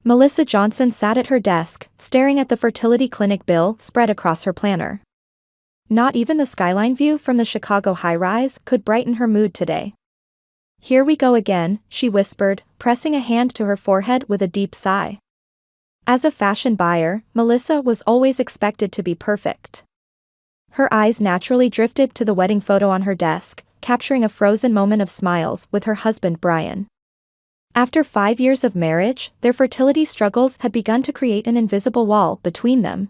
Melissa Johnson sat at her desk, staring at the fertility clinic bill spread across her planner. Not even the skyline view from the Chicago high-rise could brighten her mood today. "Here we go again," she whispered, pressing a hand to her forehead with a deep sigh. As a fashion buyer, Melissa was always expected to be perfect. Her eyes naturally drifted to the wedding photo on her desk, capturing a frozen moment of smiles with her husband Brian. After 5 years of marriage, their fertility struggles had begun to create an invisible wall between them.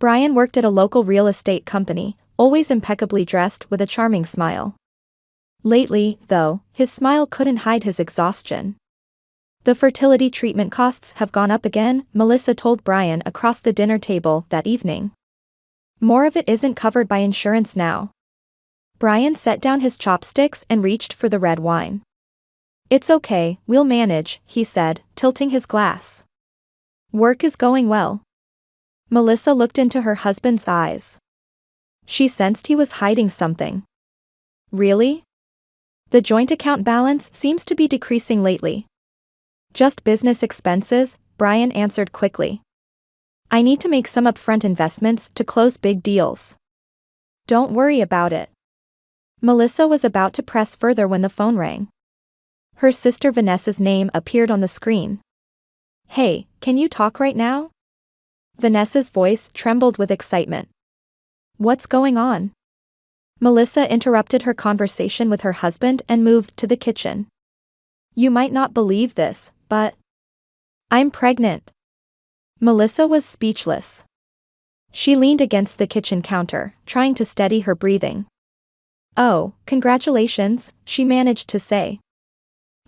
Brian worked at a local real estate company, always impeccably dressed with a charming smile. Lately, though, his smile couldn't hide his exhaustion. "The fertility treatment costs have gone up again," Melissa told Brian across the dinner table that evening. "More of it isn't covered by insurance now." Brian set down his chopsticks and reached for the red wine. "It's okay, we'll manage," he said, tilting his glass. "Work is going well." Melissa looked into her husband's eyes. She sensed he was hiding something. "Really?" "The joint account balance seems to be decreasing lately." "Just business expenses," Brian answered quickly. "I need to make some upfront investments to close big deals." "Don't worry about it." Melissa was about to press further when the phone rang. Her sister Vanessa's name appeared on the screen. "Hey, can you talk right now?" Vanessa's voice trembled with excitement. "What's going on?" Melissa interrupted her conversation with her husband and moved to the kitchen. "You might not believe this, but I'm pregnant." Melissa was speechless. She leaned against the kitchen counter, trying to steady her breathing. "Oh, congratulations," she managed to say.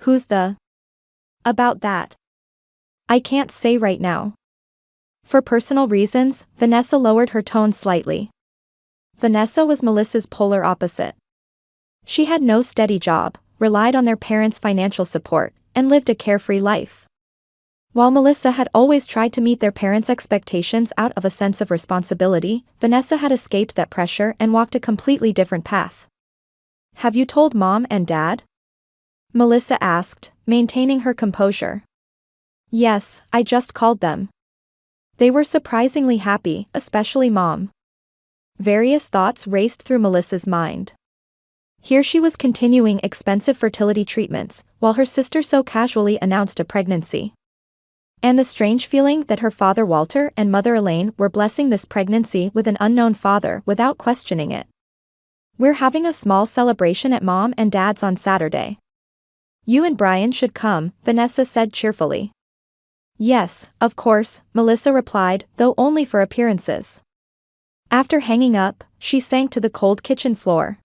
"Who's the?" "About that. I can't say right now." For personal reasons, Vanessa lowered her tone slightly. Vanessa was Melissa's polar opposite. She had no steady job, relied on their parents' financial support, and lived a carefree life. While Melissa had always tried to meet their parents' expectations out of a sense of responsibility, Vanessa had escaped that pressure and walked a completely different path. "Have you told Mom and Dad?" Melissa asked, maintaining her composure. "Yes, I just called them. They were surprisingly happy, especially Mom." Various thoughts raced through Melissa's mind. Here she was continuing expensive fertility treatments, while her sister so casually announced a pregnancy. And the strange feeling that her father Walter and mother Elaine were blessing this pregnancy with an unknown father without questioning it. "We're having a small celebration at Mom and Dad's on Saturday. You and Brian should come," Vanessa said cheerfully. "Yes, of course," Melissa replied, though only for appearances. After hanging up, she sank to the cold kitchen floor.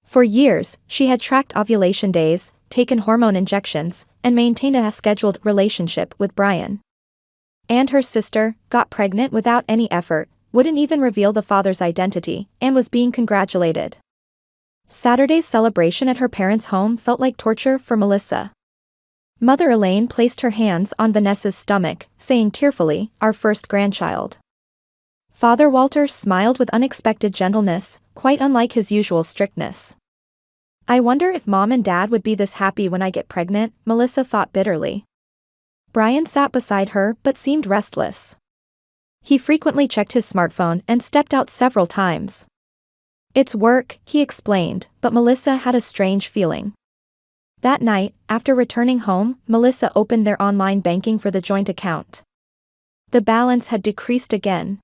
For years, she had tracked ovulation days, taken hormone injections, and maintained a scheduled relationship with Brian. And her sister got pregnant without any effort, wouldn't even reveal the father's identity, and was being congratulated. Saturday's celebration at her parents' home felt like torture for Melissa. Mother Elaine placed her hands on Vanessa's stomach, saying tearfully, "Our first grandchild." Father Walter smiled with unexpected gentleness, quite unlike his usual strictness. "I wonder if Mom and Dad would be this happy when I get pregnant," Melissa thought bitterly. Brian sat beside her but seemed restless. He frequently checked his smartphone and stepped out several times. "It's work," he explained, but Melissa had a strange feeling. That night, after returning home, Melissa opened their online banking for the joint account. The balance had decreased again.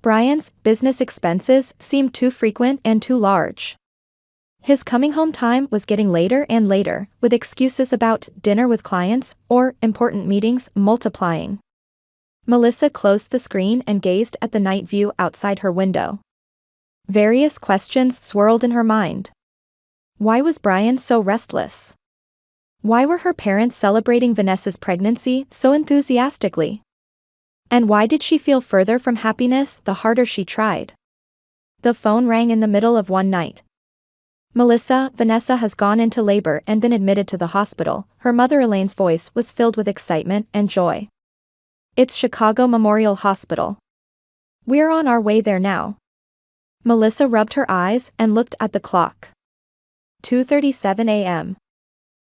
Brian's business expenses seemed too frequent and too large. His coming home time was getting later and later, with excuses about dinner with clients or important meetings multiplying. Melissa closed the screen and gazed at the night view outside her window. Various questions swirled in her mind. Why was Brian so restless? Why were her parents celebrating Vanessa's pregnancy so enthusiastically? And why did she feel further from happiness the harder she tried? The phone rang in the middle of one night. "Melissa, Vanessa has gone into labor and been admitted to the hospital." Her mother Elaine's voice was filled with excitement and joy. "It's Chicago Memorial Hospital. We're on our way there now." Melissa rubbed her eyes and looked at the clock. 2:37 a.m.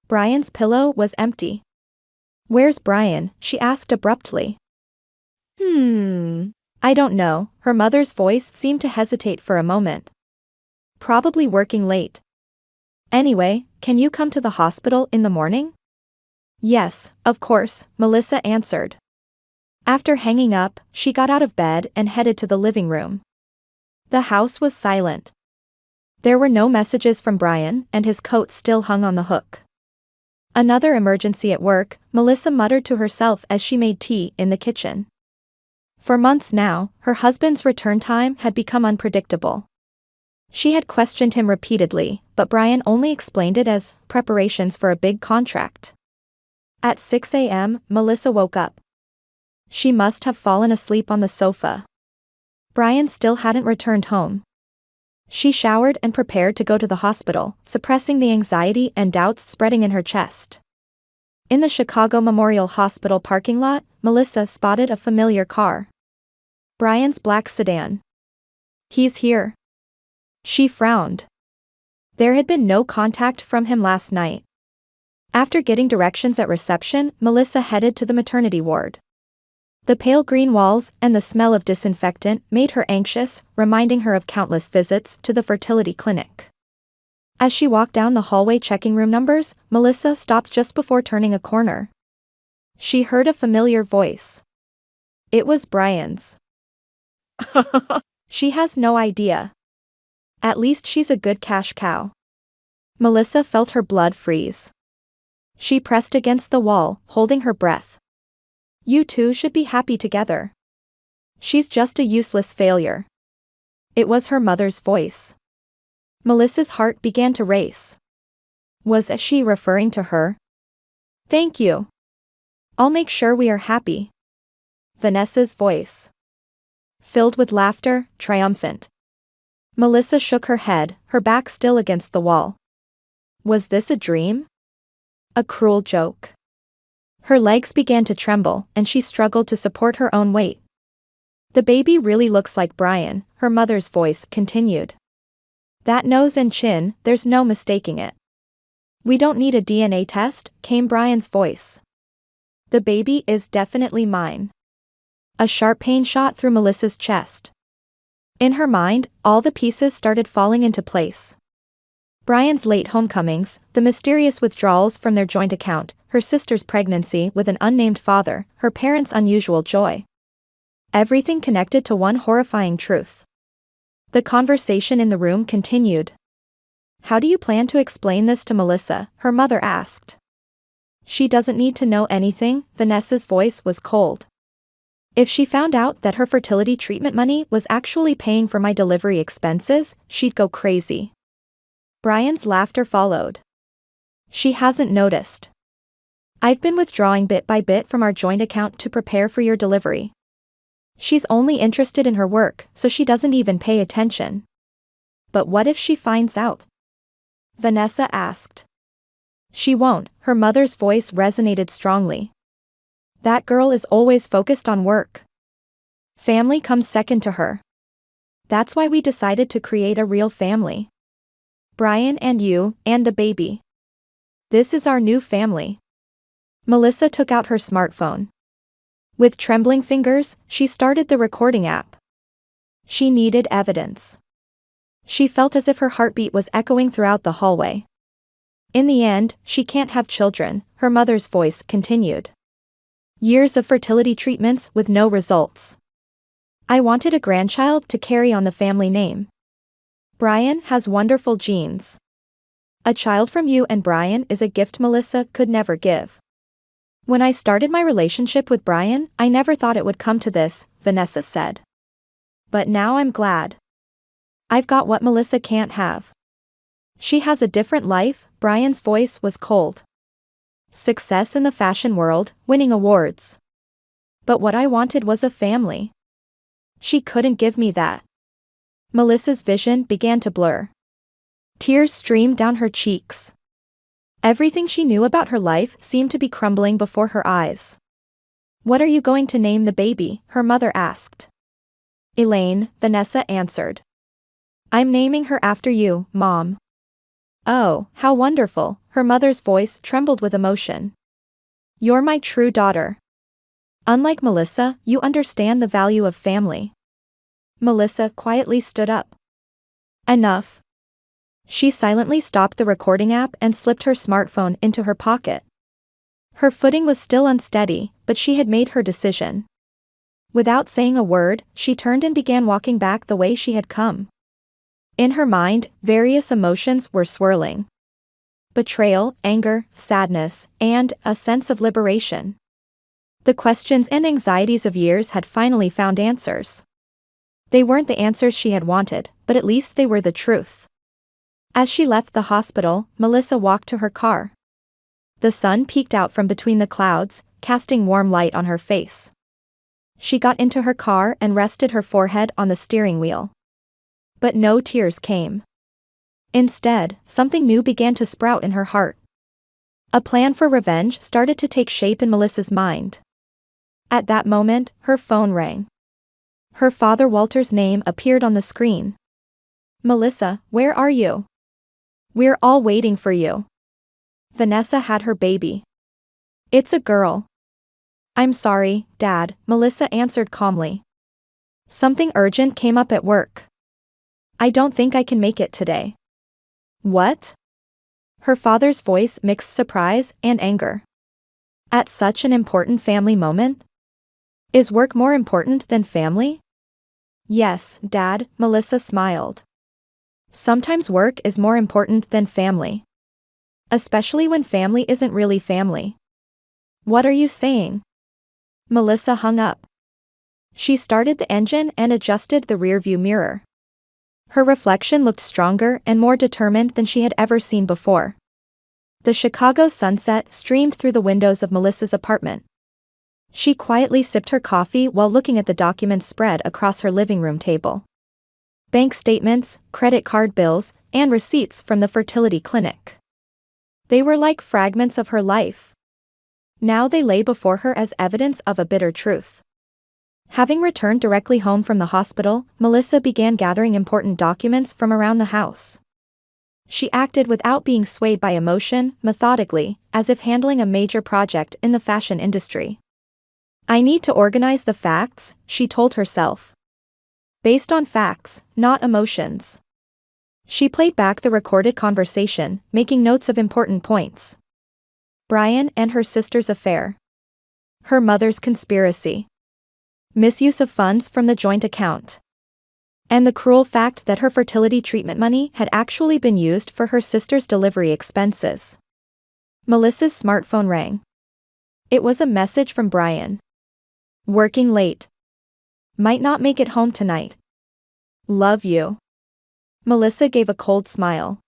Brian's pillow was empty. Where's Brian? She asked abruptly. I don't know, her mother's voice seemed to hesitate for a moment. Probably working late. Anyway, can you come to the hospital in the morning? Yes, of course, Melissa answered. After hanging up, she got out of bed and headed to the living room. The house was silent. There were no messages from Brian, and his coat still hung on the hook. Another emergency at work, Melissa muttered to herself as she made tea in the kitchen. For months now, her husband's return time had become unpredictable. She had questioned him repeatedly, but Brian only explained it as preparations for a big contract. At 6 a.m., Melissa woke up. She must have fallen asleep on the sofa. Brian still hadn't returned home. She showered and prepared to go to the hospital, suppressing the anxiety and doubts spreading in her chest. In the Chicago Memorial Hospital parking lot, Melissa spotted a familiar car. Brian's black sedan. He's here. She frowned. There had been no contact from him last night. After getting directions at reception, Melissa headed to the maternity ward. The pale green walls and the smell of disinfectant made her anxious, reminding her of countless visits to the fertility clinic. As she walked down the hallway checking room numbers, Melissa stopped just before turning a corner. She heard a familiar voice. It was Brian's. She has no idea. At least she's a good cash cow. Melissa felt her blood freeze. She pressed against the wall, holding her breath. You two should be happy together. She's just a useless failure. It was her mother's voice. Melissa's heart began to race. Was she referring to her? Thank you. I'll make sure we are happy. Vanessa's voice. Filled with laughter, triumphant. Melissa shook her head, her back still against the wall. Was this a dream? A cruel joke. Her legs began to tremble, and she struggled to support her own weight. The baby really looks like Brian, her mother's voice continued. That nose and chin, there's no mistaking it. We don't need a DNA test, came Brian's voice. The baby is definitely mine. A sharp pain shot through Melissa's chest. In her mind, all the pieces started falling into place. Brian's late homecomings, the mysterious withdrawals from their joint account, her sister's pregnancy with an unnamed father, her parents' unusual joy. Everything connected to one horrifying truth. The conversation in the room continued. How do you plan to explain this to Melissa? Her mother asked. She doesn't need to know anything, Vanessa's voice was cold. If she found out that her fertility treatment money was actually paying for my delivery expenses, she'd go crazy. Brian's laughter followed. She hasn't noticed. I've been withdrawing bit by bit from our joint account to prepare for your delivery. She's only interested in her work, so she doesn't even pay attention. But what if she finds out? Vanessa asked. She won't, her mother's voice resonated strongly. That girl is always focused on work. Family comes second to her. That's why we decided to create a real family. Brian and you, and the baby. This is our new family. Melissa took out her smartphone. With trembling fingers, she started the recording app. She needed evidence. She felt as if her heartbeat was echoing throughout the hallway. In the end, she can't have children, her mother's voice continued. Years of fertility treatments with no results. I wanted a grandchild to carry on the family name. Brian has wonderful genes. A child from you and Brian is a gift Melissa could never give. When I started my relationship with Brian, I never thought it would come to this, Vanessa said. But now I'm glad. I've got what Melissa can't have. She has a different life, Brian's voice was cold. Success in the fashion world, winning awards. But what I wanted was a family. She couldn't give me that. Melissa's vision began to blur. Tears streamed down her cheeks. Everything she knew about her life seemed to be crumbling before her eyes. What are you going to name the baby? Her mother asked. Elaine, Vanessa answered. I'm naming her after you, Mom. Oh, how wonderful, her mother's voice trembled with emotion. You're my true daughter. Unlike Melissa, you understand the value of family. Melissa quietly stood up. Enough. She silently stopped the recording app and slipped her smartphone into her pocket. Her footing was still unsteady, but she had made her decision. Without saying a word, she turned and began walking back the way she had come. In her mind, various emotions were swirling. Betrayal, anger, sadness, and a sense of liberation. The questions and anxieties of years had finally found answers. They weren't the answers she had wanted, but at least they were the truth. As she left the hospital, Melissa walked to her car. The sun peeked out from between the clouds, casting warm light on her face. She got into her car and rested her forehead on the steering wheel. But no tears came. Instead, something new began to sprout in her heart. A plan for revenge started to take shape in Melissa's mind. At that moment, her phone rang. Her father Walter's name appeared on the screen. "Melissa, where are you? We're all waiting for you. Vanessa had her baby. It's a girl." "I'm sorry, Dad," Melissa answered calmly. "Something urgent came up at work. I don't think I can make it today." "What?" Her father's voice mixed surprise and anger. At such an important family moment? Is work more important than family? "Yes, Dad," Melissa smiled. "Sometimes work is more important than family. Especially when family isn't really family." "What are you saying?" Melissa hung up. She started the engine and adjusted the rearview mirror. Her reflection looked stronger and more determined than she had ever seen before. The Chicago sunset streamed through the windows of Melissa's apartment. She quietly sipped her coffee while looking at the documents spread across her living room table. Bank statements, credit card bills, and receipts from the fertility clinic. They were like fragments of her life. Now they lay before her as evidence of a bitter truth. Having returned directly home from the hospital, Melissa began gathering important documents from around the house. She acted without being swayed by emotion, methodically, as if handling a major project in the fashion industry. "I need to organize the facts," she told herself. Based on facts, not emotions. She played back the recorded conversation, making notes of important points. Brian and her sister's affair. Her mother's conspiracy. Misuse of funds from the joint account. And the cruel fact that her fertility treatment money had actually been used for her sister's delivery expenses. Melissa's smartphone rang. It was a message from Brian. "Working late. Might not make it home tonight. Love you." Melissa gave a cold smile.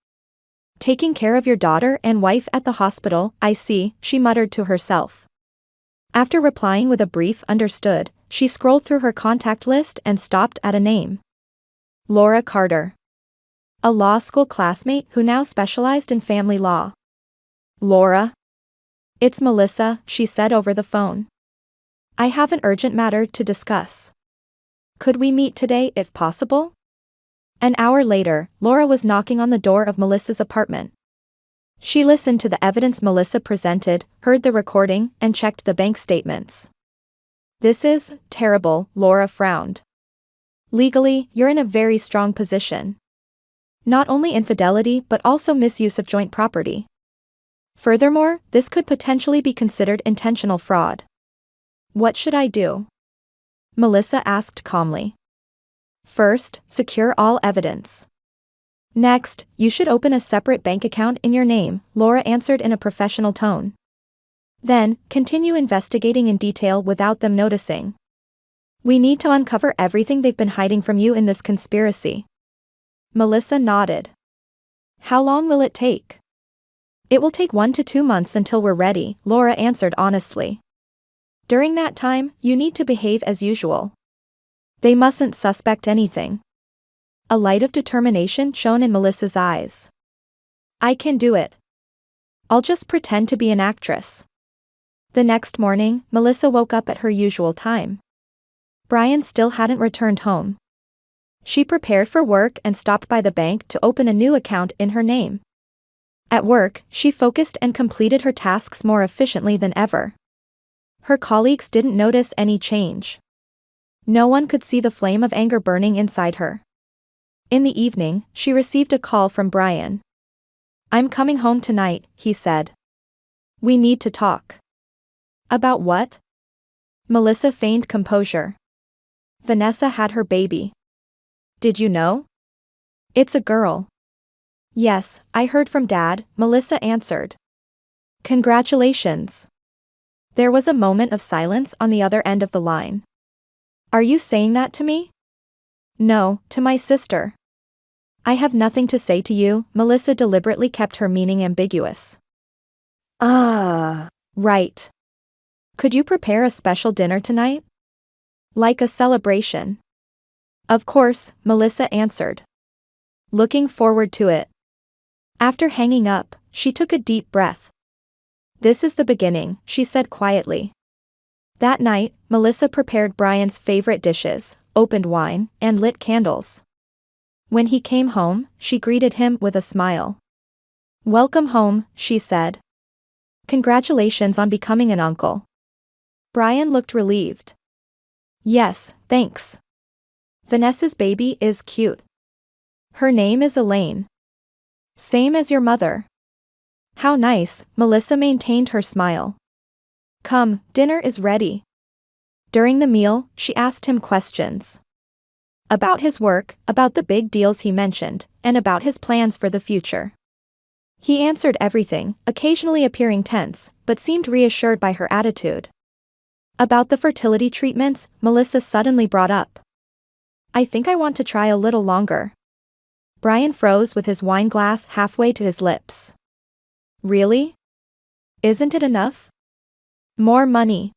"Taking care of your daughter and wife at the hospital, I see," she muttered to herself. After replying with a brief "understood," she scrolled through her contact list and stopped at a name. Laura Carter. A law school classmate who now specialized in family law. "Laura? It's Melissa," she said over the phone. "I have an urgent matter to discuss. Could we meet today if possible?" An hour later, Laura was knocking on the door of Melissa's apartment. She listened to the evidence Melissa presented, heard the recording, and checked the bank statements. "This is terrible," Laura frowned. "Legally, you're in a very strong position. Not only infidelity but also misuse of joint property. Furthermore, this could potentially be considered intentional fraud." "What should I do?" Melissa asked calmly. "First, secure all evidence. Next, you should open a separate bank account in your name," Laura answered in a professional tone. "Then, continue investigating in detail without them noticing. We need to uncover everything they've been hiding from you in this conspiracy." Melissa nodded. "How long will it take?" "It will take 1 to 2 months until we're ready," Laura answered honestly. "During that time, you need to behave as usual. They mustn't suspect anything." A light of determination shone in Melissa's eyes. "I can do it. I'll just pretend to be an actress." The next morning, Melissa woke up at her usual time. Brian still hadn't returned home. She prepared for work and stopped by the bank to open a new account in her name. At work, she focused and completed her tasks more efficiently than ever. Her colleagues didn't notice any change. No one could see the flame of anger burning inside her. In the evening, she received a call from Brian. "I'm coming home tonight," he said. "We need to talk." "About what?" Melissa feigned composure. "Vanessa had her baby." "Did you know?" "It's a girl." "Yes, I heard from Dad," Melissa answered. "Congratulations." There was a moment of silence on the other end of the line. "Are you saying that to me?" "No, to my sister." "I have nothing to say to you," Melissa deliberately kept her meaning ambiguous. Right. "Could you prepare a special dinner tonight? Like a celebration?" "Of course," Melissa answered. "Looking forward to it." After hanging up, she took a deep breath. "This is the beginning," she said quietly. That night, Melissa prepared Brian's favorite dishes, opened wine, and lit candles. When he came home, she greeted him with a smile. "Welcome home," she said. "Congratulations on becoming an uncle." Brian looked relieved. "Yes, thanks. Vanessa's baby is cute. Her name is Elaine." "Same as your mother." "How nice," Melissa maintained her smile. "Come, dinner is ready." During the meal, she asked him questions. About his work, about the big deals he mentioned, and about his plans for the future. He answered everything, occasionally appearing tense, but seemed reassured by her attitude. About the fertility treatments, Melissa suddenly brought up. "I think I want to try a little longer." Brian froze with his wine glass halfway to his lips. "Really? Isn't it enough?" "More money."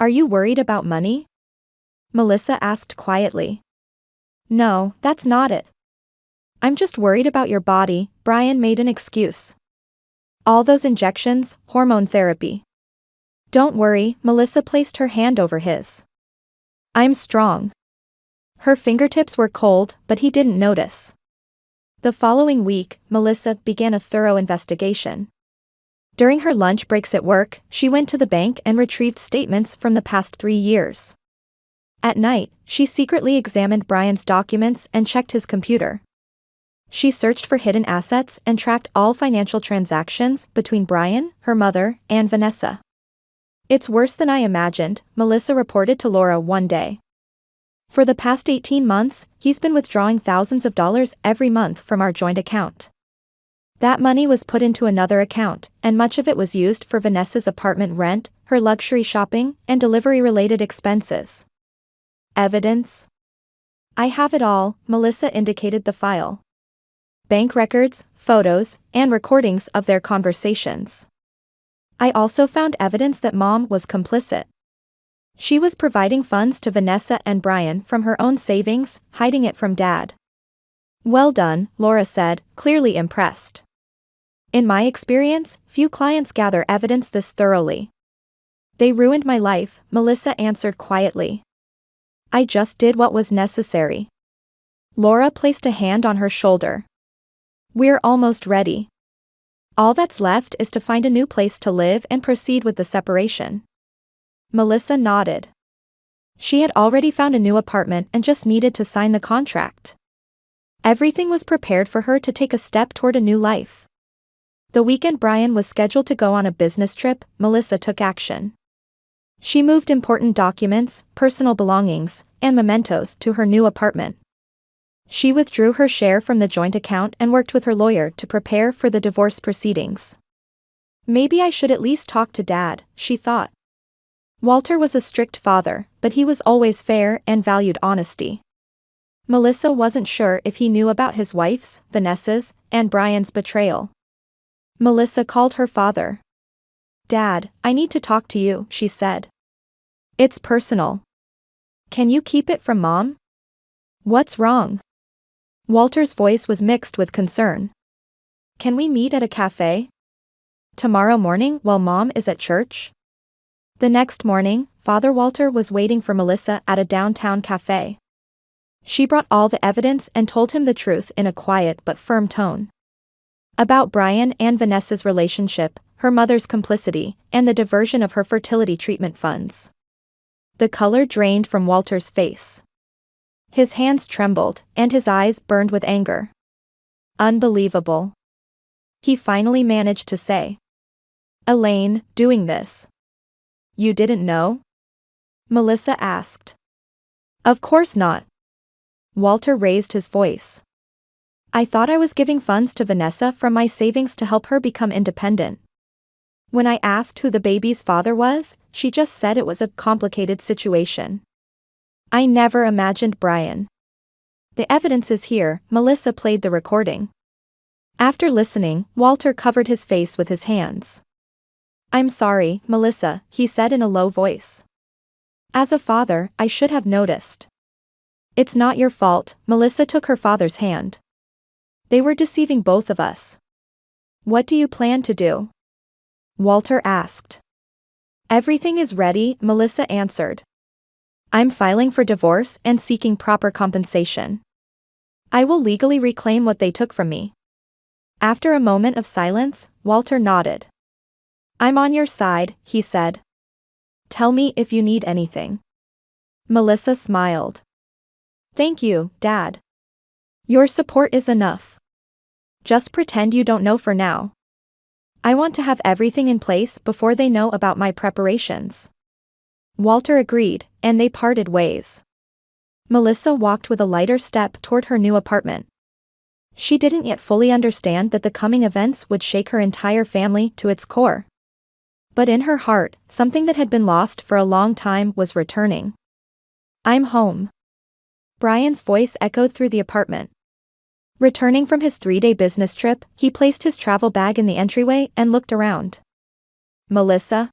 "Are you worried about money?" Melissa asked quietly. "No, that's not it. I'm just worried about your body," Brian made an excuse. "All those injections, hormone therapy." "Don't worry," Melissa placed her hand over his. "I'm strong." Her fingertips were cold, but he didn't notice. The following week, Melissa began a thorough investigation. During her lunch breaks at work, she went to the bank and retrieved statements from the past 3 years. At night, she secretly examined Brian's documents and checked his computer. She searched for hidden assets and tracked all financial transactions between Brian, her mother, and Vanessa. "It's worse than I imagined," Melissa reported to Laura one day. "For the past 18 months, he's been withdrawing thousands of dollars every month from our joint account. That money was put into another account, and much of it was used for Vanessa's apartment rent, her luxury shopping, and delivery-related expenses." "Evidence?" "I have it all," Melissa indicated the file. "Bank records, photos, and recordings of their conversations. I also found evidence that Mom was complicit. She was providing funds to Vanessa and Brian from her own savings, hiding it from Dad." "Well done," Laura said, clearly impressed. "In my experience, few clients gather evidence this thoroughly." "They ruined my life," Melissa answered quietly. "I just did what was necessary." Laura placed a hand on her shoulder. "We're almost ready. All that's left is to find a new place to live and proceed with the separation." Melissa nodded. She had already found a new apartment and just needed to sign the contract. Everything was prepared for her to take a step toward a new life. The weekend Brian was scheduled to go on a business trip, Melissa took action. She moved important documents, personal belongings, and mementos to her new apartment. She withdrew her share from the joint account and worked with her lawyer to prepare for the divorce proceedings. "Maybe I should at least talk to Dad," she thought. Walter was a strict father, but he was always fair and valued honesty. Melissa wasn't sure if he knew about his wife's, Vanessa's, and Brian's betrayal. Melissa called her father. "Dad, I need to talk to you," she said. "It's personal. Can you keep it from Mom?" "What's wrong?" Walter's voice was mixed with concern. "Can we meet at a cafe? Tomorrow morning while Mom is at church?" The next morning, Father Walter was waiting for Melissa at a downtown cafe. She brought all the evidence and told him the truth in a quiet but firm tone. About Brian and Vanessa's relationship, her mother's complicity, and the diversion of her fertility treatment funds. The color drained from Walter's face. His hands trembled, and his eyes burned with anger. Unbelievable. He finally managed to say. Elaine, doing this. You didn't know? Melissa asked. Of course not. Walter raised his voice. I thought I was giving funds to Vanessa from my savings to help her become independent. When I asked who the baby's father was, she just said it was a complicated situation. I never imagined Brian. The evidence is here. Melissa played the recording. After listening, Walter covered his face with his hands. I'm sorry, Melissa, he said in a low voice. As a father, I should have noticed. It's not your fault. Melissa took her father's hand. They were deceiving both of us. What do you plan to do? Walter asked. Everything is ready, Melissa answered. I'm filing for divorce and seeking proper compensation. I will legally reclaim what they took from me. After a moment of silence, Walter nodded. I'm on your side, he said. Tell me if you need anything. Melissa smiled. Thank you, Dad. Your support is enough. Just pretend you don't know for now. I want to have everything in place before they know about my preparations. Walter agreed, and they parted ways. Melissa walked with a lighter step toward her new apartment. She didn't yet fully understand that the coming events would shake her entire family to its core. But in her heart, something that had been lost for a long time was returning. I'm home. Brian's voice echoed through the apartment. Returning from his 3-day business trip, he placed his travel bag in the entryway and looked around. Melissa?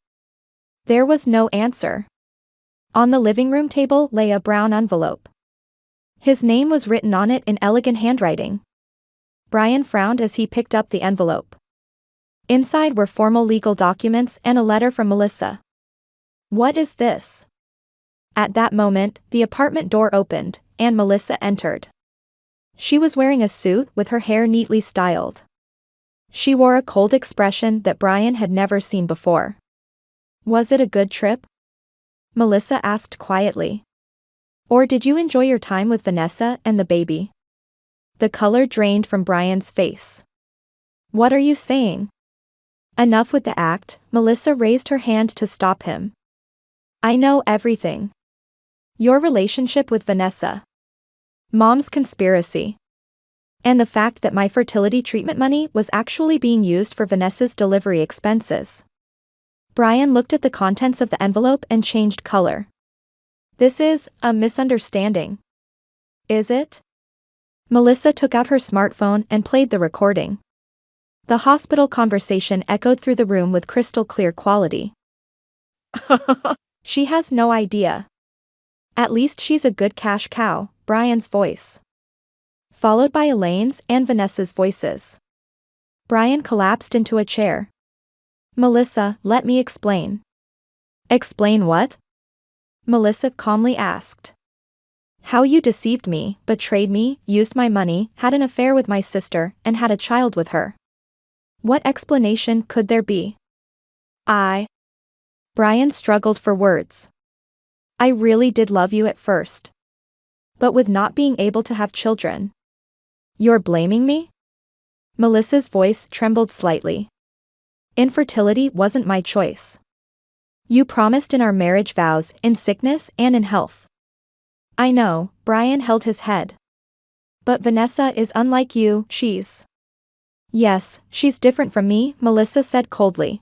There was no answer. On the living room table lay a brown envelope. His name was written on it in elegant handwriting. Brian frowned as he picked up the envelope. Inside were formal legal documents and a letter from Melissa. What is this? At that moment, the apartment door opened, and Melissa entered. She was wearing a suit with her hair neatly styled. She wore a cold expression that Brian had never seen before. Was it a good trip? Melissa asked quietly. Or did you enjoy your time with Vanessa and the baby? The color drained from Brian's face. What are you saying? Enough with the act, Melissa raised her hand to stop him. I know everything. Your relationship with Vanessa. Mom's conspiracy. And the fact that my fertility treatment money was actually being used for Vanessa's delivery expenses. Brian looked at the contents of the envelope and changed color. This is a misunderstanding. Is it? Melissa took out her smartphone and played the recording. The hospital conversation echoed through the room with crystal clear quality. She has no idea. At least she's a good cash cow, Brian's voice. Followed by Elaine's and Vanessa's voices. Brian collapsed into a chair. Melissa, let me explain. Explain what? Melissa calmly asked. How you deceived me, betrayed me, used my money, had an affair with my sister, and had a child with her. What explanation could there be? Brian struggled for words. I really did love you at first. But with not being able to have children. You're blaming me? Melissa's voice trembled slightly. Infertility wasn't my choice. You promised in our marriage vows, in sickness and in health. I know, Brian held his head. But Vanessa is unlike you, Yes, she's different from me, Melissa said coldly.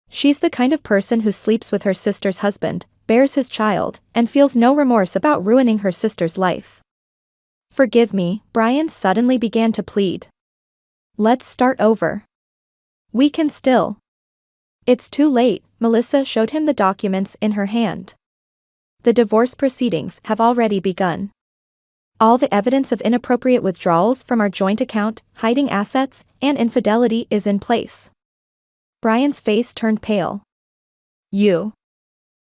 She's the kind of person who sleeps with her sister's husband, bears his child, and feels no remorse about ruining her sister's life. Forgive me, Brian suddenly began to plead. Let's start over. We can still. It's too late, Melissa showed him the documents in her hand. The divorce proceedings have already begun. All the evidence of inappropriate withdrawals from our joint account, hiding assets, and infidelity is in place. Brian's face turned pale. You?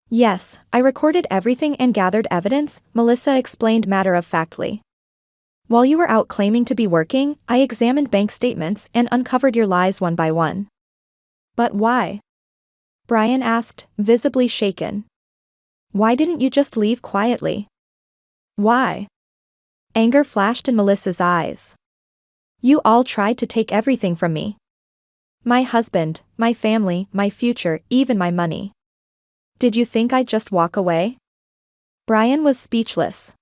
Yes, I recorded everything and gathered evidence, Melissa explained matter-of-factly. While you were out claiming to be working, I examined bank statements and uncovered your lies one by one. But why? Brian asked, visibly shaken. Why didn't you just leave quietly? Why? Anger flashed in Melissa's eyes. You all tried to take everything from me. My husband, my family, my future, even my money. Did you think I'd just walk away? Brian was speechless.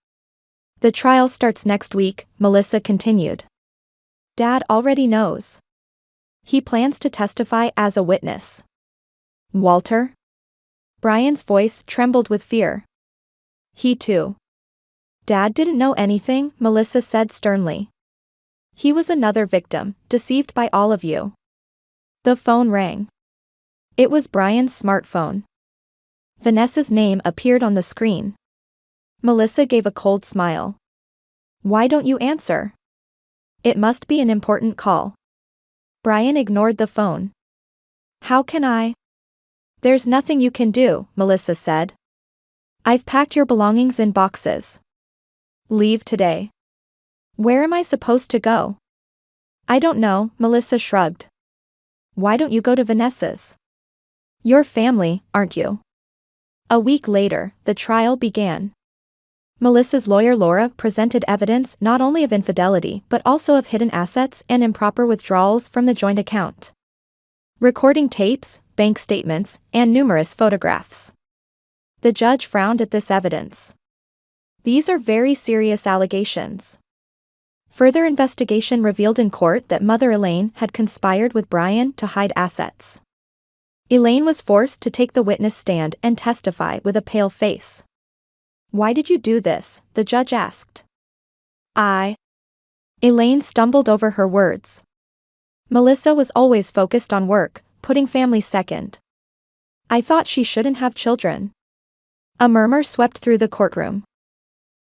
The trial starts next week, Melissa continued. Dad already knows. He plans to testify as a witness. Walter? Brian's voice trembled with fear. He too. Dad didn't know anything, Melissa said sternly. He was another victim, deceived by all of you. The phone rang. It was Brian's smartphone. Vanessa's name appeared on the screen. Melissa gave a cold smile. Why don't you answer? It must be an important call. Brian ignored the phone. How can I? There's nothing you can do, Melissa said. I've packed your belongings in boxes. Leave today. Where am I supposed to go? I don't know, Melissa shrugged. Why don't you go to Vanessa's? You're family, aren't you? A week later, the trial began. Melissa's lawyer Laura presented evidence not only of infidelity but also of hidden assets and improper withdrawals from the joint account. Recording tapes, bank statements, and numerous photographs. The judge frowned at this evidence. These are very serious allegations. Further investigation revealed in court that mother Elaine had conspired with Brian to hide assets. Elaine was forced to take the witness stand and testify with a pale face. Why did you do this? The judge asked. Elaine stumbled over her words. Melissa was always focused on work, putting family second. I thought she shouldn't have children. A murmur swept through the courtroom.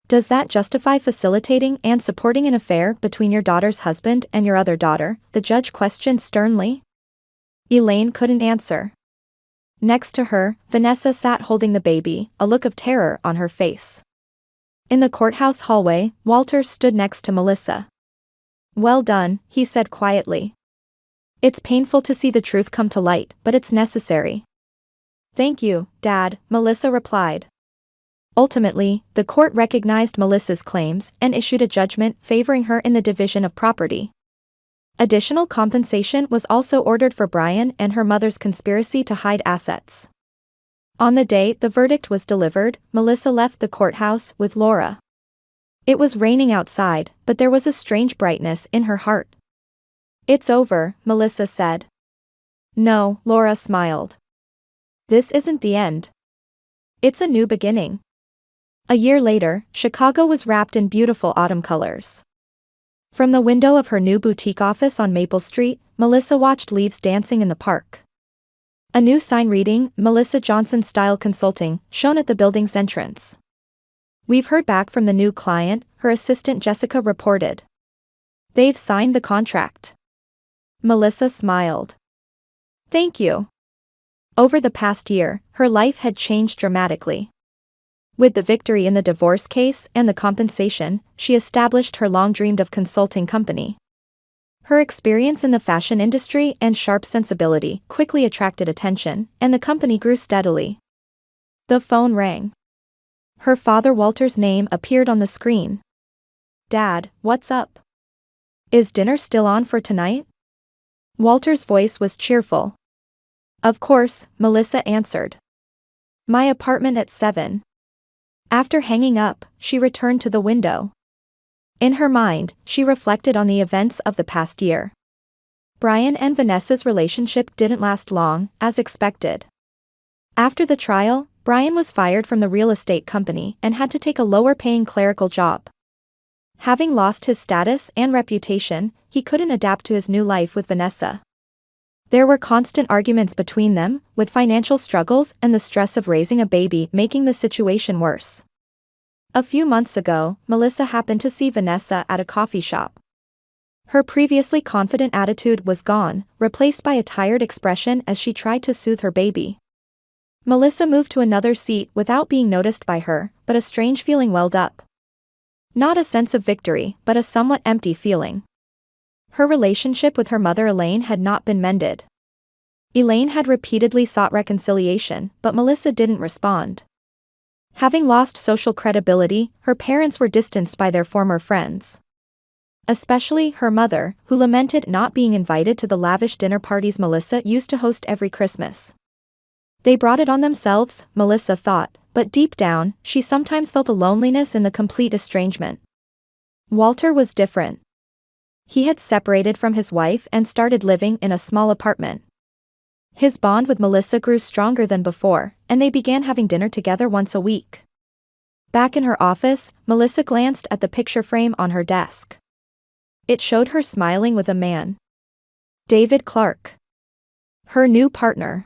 Does that justify facilitating and supporting an affair between your daughter's husband and your other daughter? The judge questioned sternly. Elaine couldn't answer. Next to her, Vanessa sat holding the baby, a look of terror on her face. In the courthouse hallway, Walter stood next to Melissa. Well done, he said quietly. It's painful to see the truth come to light, but it's necessary. Thank you, Dad, Melissa replied. Ultimately, the court recognized Melissa's claims and issued a judgment favoring her in the division of property. Additional compensation was also ordered for Brian and her mother's conspiracy to hide assets. On the day the verdict was delivered, Melissa left the courthouse with Laura. It was raining outside, but there was a strange brightness in her heart. It's over, Melissa said. No, Laura smiled. This isn't the end. It's a new beginning. A year later, Chicago was wrapped in beautiful autumn colors. From the window of her new boutique office on Maple Street, Melissa watched leaves dancing in the park. A new sign reading, Melissa Johnson Style Consulting, shone at the building's entrance. We've heard back from the new client, her assistant Jessica reported. They've signed the contract. Melissa smiled. Thank you. Over the past year, her life had changed dramatically. With the victory in the divorce case and the compensation, she established her long-dreamed-of consulting company. Her experience in the fashion industry and sharp sensibility quickly attracted attention, and the company grew steadily. The phone rang. Her father Walter's name appeared on the screen. Dad, what's up? Is dinner still on for tonight? Walter's voice was cheerful. Of course, Melissa answered. My apartment at 7. After hanging up, she returned to the window. In her mind, she reflected on the events of the past year. Brian and Vanessa's relationship didn't last long, as expected. After the trial, Brian was fired from the real estate company and had to take a lower-paying clerical job. Having lost his status and reputation, he couldn't adapt to his new life with Vanessa. There were constant arguments between them, with financial struggles and the stress of raising a baby making the situation worse. A few months ago, Melissa happened to see Vanessa at a coffee shop. Her previously confident attitude was gone, replaced by a tired expression as she tried to soothe her baby. Melissa moved to another seat without being noticed by her, but a strange feeling welled up. Not a sense of victory, but a somewhat empty feeling. Her relationship with her mother Elaine had not been mended. Elaine had repeatedly sought reconciliation, but Melissa didn't respond. Having lost social credibility, her parents were distanced by their former friends. Especially her mother, who lamented not being invited to the lavish dinner parties Melissa used to host every Christmas. They brought it on themselves, Melissa thought, but deep down, she sometimes felt a loneliness in the complete estrangement. Walter was different. He had separated from his wife and started living in a small apartment. His bond with Melissa grew stronger than before, and they began having dinner together once a week. Back in her office, Melissa glanced at the picture frame on her desk. It showed her smiling with a man. David Clark. Her new partner.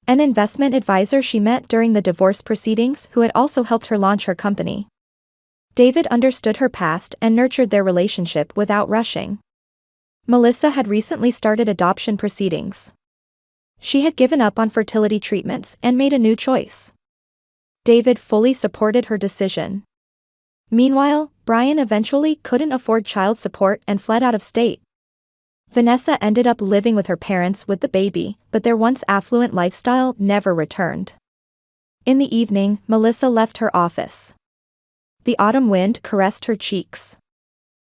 An investment advisor she met during the divorce proceedings who had also helped her launch her company. David understood her past and nurtured their relationship without rushing. Melissa had recently started adoption proceedings. She had given up on fertility treatments and made a new choice. David fully supported her decision. Meanwhile, Brian eventually couldn't afford child support and fled out of state. Vanessa ended up living with her parents with the baby, but their once affluent lifestyle never returned. In the evening, Melissa left her office. The autumn wind caressed her cheeks.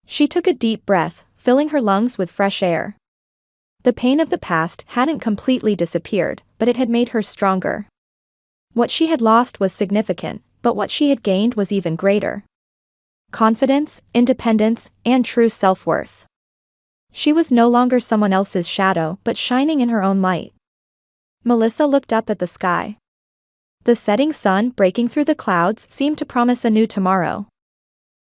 She took a deep breath, filling her lungs with fresh air. The pain of the past hadn't completely disappeared, but it had made her stronger. What she had lost was significant, but what she had gained was even greater. Confidence, independence, and true self-worth. She was no longer someone else's shadow but shining in her own light. Melissa looked up at the sky. The setting sun breaking through the clouds seemed to promise a new tomorrow.